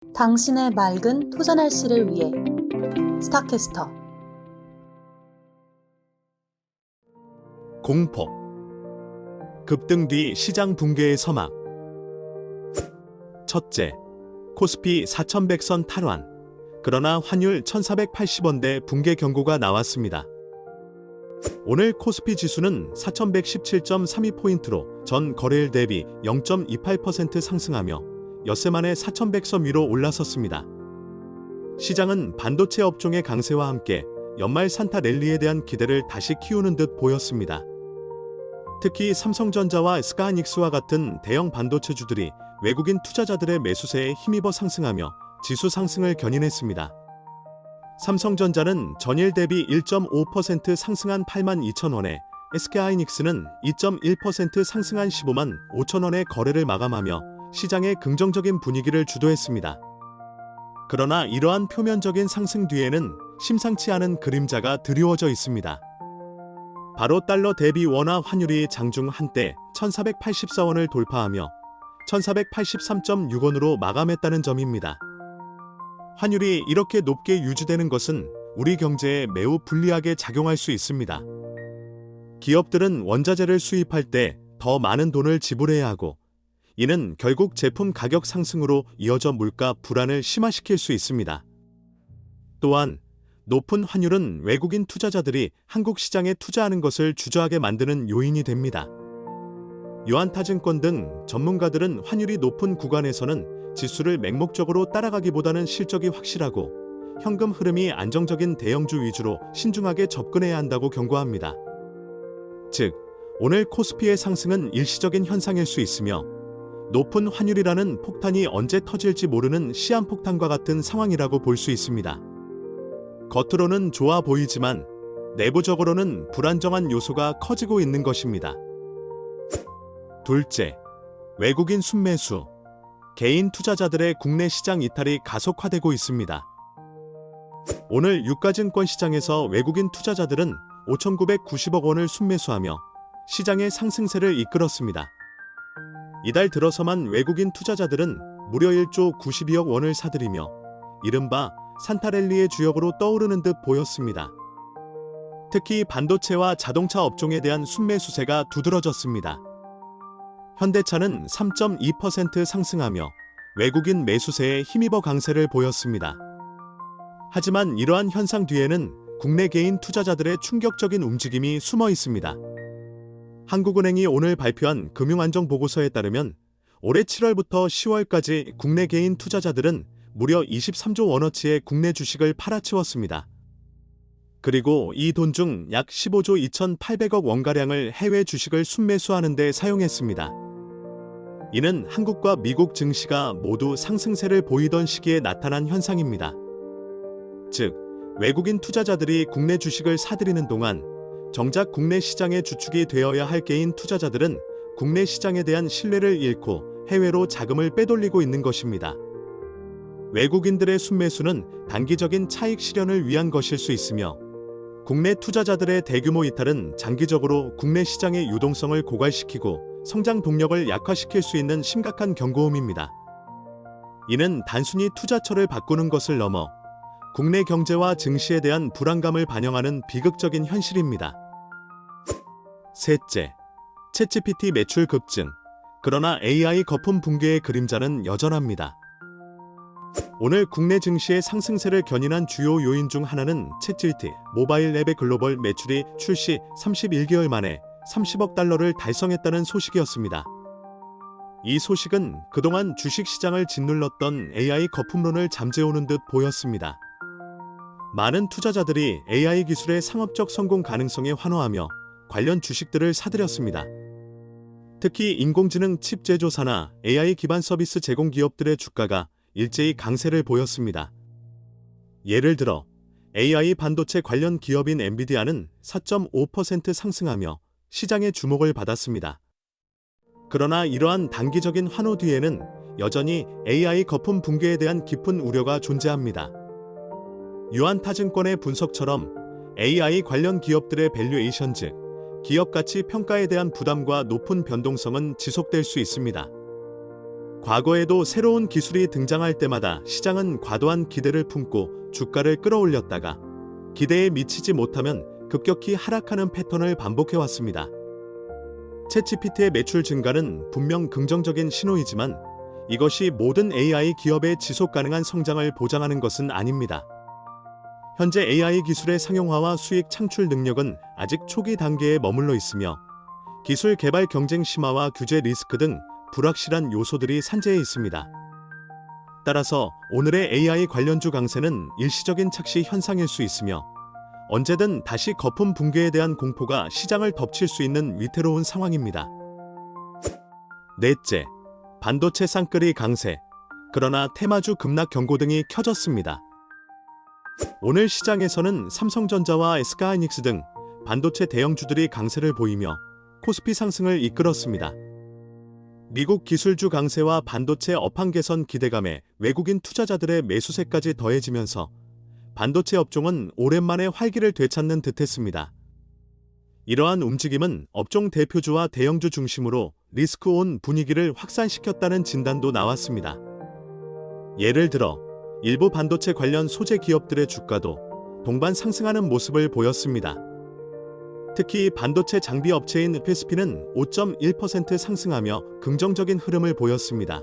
당신의 맑은 투자 날씨를 위해 스타캐스터. 공포. 급등 뒤 시장 붕괴의 서막. 첫째, 코스피 4100선 탈환. 그러나 환율 1480원대 붕괴 경고가 나왔습니다. 오늘 코스피 지수는 4117.32포인트로 전 거래일 대비 0.28% 상승하며 엿새 만에 4100선 위로 올라섰습니다. 시장은 반도체 업종의 강세와 함께 연말 산타 랠리에 대한 기대를 다시 키우는 듯 보였습니다. 특히 삼성전자와 스카이닉스와 같은 대형 반도체주들이 외국인 투자자들의 매수세에 힘입어 상승하며 지수 상승을 견인했습니다. 삼성전자는 전일 대비 1.5% 상승한 82,000원에 SK하이닉스는 2.1% 상승한 15만 5천원의 거래를 마감하며 시장의 긍정적인 분위기를 주도했습니다. 그러나 이러한 표면적인 상승 뒤에는 심상치 않은 그림자가 드리워져 있습니다. 바로 달러 대비 원화 환율이 장중 한때 1484원을 돌파하며 1483.6원으로 마감했다는 점입니다. 환율이 이렇게 높게 유지되는 것은 우리 경제에 매우 불리하게 작용할 수 있습니다. 기업들은 원자재를 수입할 때 더 많은 돈을 지불해야 하고, 이는 결국 제품 가격 상승으로 이어져 물가 불안을 심화시킬 수 있습니다. 또한 높은 환율은 외국인 투자자들이 한국 시장에 투자하는 것을 주저하게 만드는 요인이 됩니다. 유한타증권 등 전문가들은 환율이 높은 구간에서는 지수를 맹목적으로 따라가기보다는 실적이 확실하고 현금 흐름이 안정적인 대형주 위주로 신중하게 접근해야 한다고 경고합니다. 즉, 오늘 코스피의 상승은 일시적인 현상일 수 있으며 높은 환율이라는 폭탄이 언제 터질지 모르는 시한폭탄과 같은 상황이라고 볼 수 있습니다. 겉으로는 좋아 보이지만 내부적으로는 불안정한 요소가 커지고 있는 것입니다. 둘째, 외국인 순매수. 개인 투자자들의 국내 시장 이탈이 가속화되고 있습니다. 오늘 유가증권 시장에서 외국인 투자자들은 5,990억 원을 순매수하며 시장의 상승세를 이끌었습니다. 이달 들어서만 외국인 투자자들은 무려 1조 92억 원을 사들이며 이른바 산타랠리의 주역으로 떠오르는 듯 보였습니다. 특히 반도체와 자동차 업종에 대한 순매수세가 두드러졌습니다. 현대차는 3.2% 상승하며 외국인 매수세에 힘입어 강세를 보였습니다. 하지만 이러한 현상 뒤에는 국내 개인 투자자들의 충격적인 움직임이 숨어 있습니다. 한국은행이 오늘 발표한 금융안정보고서에 따르면 올해 7월부터 10월까지 국내 개인 투자자들은 무려 23조 원어치의 국내 주식을 팔아치웠습니다. 그리고 이 돈 중 약 15조 2,800억 원가량을 해외 주식을 순매수하는 데 사용했습니다. 이는 한국과 미국 증시가 모두 상승세를 보이던 시기에 나타난 현상입니다. 즉, 외국인 투자자들이 국내 주식을 사들이는 동안 정작 국내 시장의 주축이 되어야 할 개인 투자자들은 국내 시장에 대한 신뢰를 잃고 해외로 자금을 빼돌리고 있는 것입니다. 외국인들의 순매수는 단기적인 차익 실현을 위한 것일 수 있으며 국내 투자자들의 대규모 이탈은 장기적으로 국내 시장의 유동성을 고갈시키고 성장 동력을 약화시킬 수 있는 심각한 경고음입니다. 이는 단순히 투자처를 바꾸는 것을 넘어 국내 경제와 증시에 대한 불안감을 반영하는 비극적인 현실입니다. 셋째, 챗GPT 매출 급증. 그러나 AI 거품 붕괴의 그림자는 여전합니다. 오늘 국내 증시의 상승세를 견인한 주요 요인 중 하나는 챗GPT 모바일 앱의 글로벌 매출이 출시 31개월 만에 30억 달러를 달성했다는 소식이었습니다. 이 소식은 그동안 주식시장을 짓눌렀던 AI 거품론을 잠재우는 듯 보였습니다. 많은 투자자들이 AI 기술의 상업적 성공 가능성에 환호하며 관련 주식들을 사들였습니다. 특히 인공지능 칩 제조사나 AI 기반 서비스 제공 기업들의 주가가 일제히 강세를 보였습니다. 예를 들어 AI 반도체 관련 기업인 엔비디아는 4.5% 상승하며 시장의 주목을 받았습니다. 그러나 이러한 단기적인 환호 뒤에는 여전히 AI 거품 붕괴에 대한 깊은 우려가 존재합니다. 유한타증권의 분석처럼 AI 관련 기업들의 밸류에이션 즉 기업 가치 평가에 대한 부담과 높은 변동성은 지속될 수 있습니다. 과거에도 새로운 기술이 등장할 때마다 시장은 과도한 기대를 품고 주가를 끌어올렸다가 기대에 미치지 못하면 급격히 하락하는 패턴을 반복해왔습니다. 챗GPT의 매출 증가는 분명 긍정적인 신호이지만 이것이 모든 AI 기업의 지속 가능한 성장을 보장하는 것은 아닙니다. 현재 AI 기술의 상용화와 수익 창출 능력은 아직 초기 단계에 머물러 있으며 기술 개발 경쟁 심화와 규제 리스크 등 불확실한 요소들이 산재해 있습니다. 따라서 오늘의 AI 관련주 강세는 일시적인 착시 현상일 수 있으며 언제든 다시 거품 붕괴에 대한 공포가 시장을 덮칠 수 있는 위태로운 상황입니다. 넷째, 반도체 쌍끌이 강세, 그러나 테마주 급락 경고 등이 켜졌습니다. 오늘 시장에서는 삼성전자와 SK하이닉스 등 반도체 대형주들이 강세를 보이며 코스피 상승을 이끌었습니다. 미국 기술주 강세와 반도체 업황 개선 기대감에 외국인 투자자들의 매수세까지 더해지면서 반도체 업종은 오랜만에 활기를 되찾는 듯했습니다. 이러한 움직임은 업종 대표주와 대형주 중심으로 리스크온 분위기를 확산시켰다는 진단도 나왔습니다. 예를 들어 일부 반도체 관련 소재 기업들의 주가도 동반 상승하는 모습을 보였습니다. 특히 반도체 장비 업체인 PSP는 5.1% 상승하며 긍정적인 흐름을 보였습니다.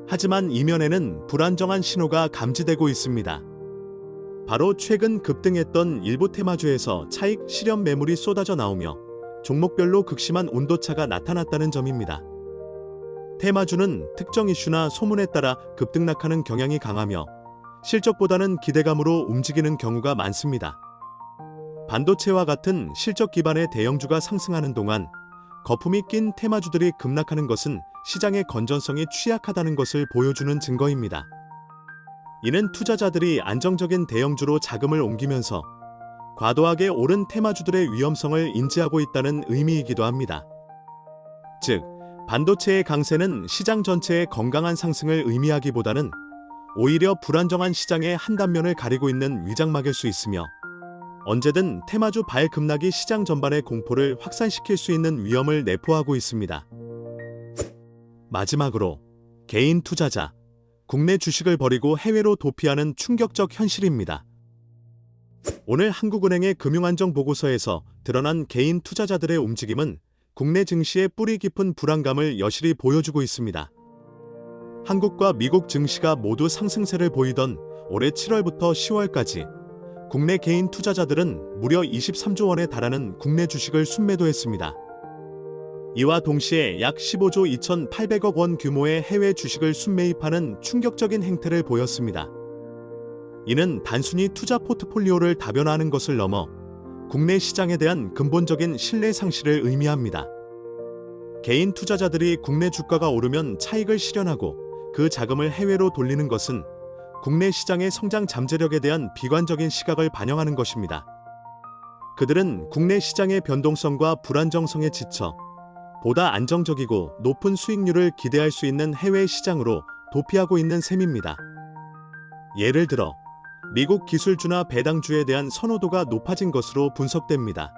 하지만 이면에는 불안정한 신호가 감지되고 있습니다. 바로 최근 급등했던 일부 테마주에서 차익 실현 매물이 쏟아져 나오며 종목별로 극심한 온도차가 나타났다는 점입니다. 테마주는 특정 이슈나 소문에 따라 급등락하는 경향이 강하며 실적보다는 기대감으로 움직이는 경우가 많습니다. 반도체와 같은 실적 기반의 대형주가 상승하는 동안 거품이 낀 테마주들이 급락하는 것은 시장의 건전성이 취약하다는 것을 보여주는 증거입니다. 이는 투자자들이 안정적인 대형주로 자금을 옮기면서 과도하게 오른 테마주들의 위험성을 인지하고 있다는 의미이기도 합니다. 즉, 반도체의 강세는 시장 전체의 건강한 상승을 의미하기보다는 오히려 불안정한 시장의 한 단면을 가리고 있는 위장막일 수 있으며 언제든 테마주 발급락이 시장 전반의 공포를 확산시킬 수 있는 위험을 내포하고 있습니다. 마지막으로 개인 투자자, 국내 주식을 버리고 해외로 도피하는 충격적 현실입니다. 오늘 한국은행의 금융안정보고서에서 드러난 개인 투자자들의 움직임은 국내 증시의 뿌리 깊은 불안감을 여실히 보여주고 있습니다. 한국과 미국 증시가 모두 상승세를 보이던 올해 7월부터 10월까지 국내 개인 투자자들은 무려 23조 원에 달하는 국내 주식을 순매도했습니다. 이와 동시에 약 15조 2,800억 원 규모의 해외 주식을 순매입하는 충격적인 행태를 보였습니다. 이는 단순히 투자 포트폴리오를 다변화하는 것을 넘어 국내 시장에 대한 근본적인 신뢰 상실을 의미합니다. 개인 투자자들이 국내 주가가 오르면 차익을 실현하고 그 자금을 해외로 돌리는 것은 국내 시장의 성장 잠재력에 대한 비관적인 시각을 반영하는 것입니다. 그들은 국내 시장의 변동성과 불안정성에 지쳐 보다 안정적이고 높은 수익률을 기대할 수 있는 해외 시장으로 도피하고 있는 셈입니다. 예를 들어 미국 기술주나 배당주에 대한 선호도가 높아진 것으로 분석됩니다.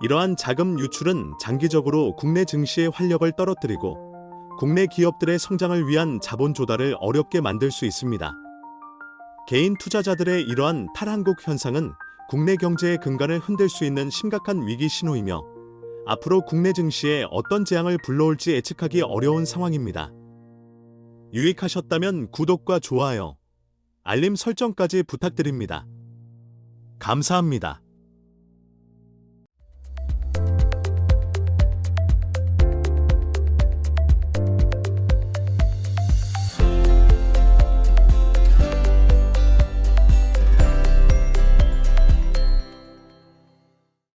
이러한 자금 유출은 장기적으로 국내 증시의 활력을 떨어뜨리고 국내 기업들의 성장을 위한 자본 조달을 어렵게 만들 수 있습니다. 개인 투자자들의 이러한 탈한국 현상은 국내 경제의 근간을 흔들 수 있는 심각한 위기 신호이며 앞으로 국내 증시에 어떤 재앙을 불러올지 예측하기 어려운 상황입니다. 유익하셨다면 구독과 좋아요, 알림 설정까지 부탁드립니다. 감사합니다.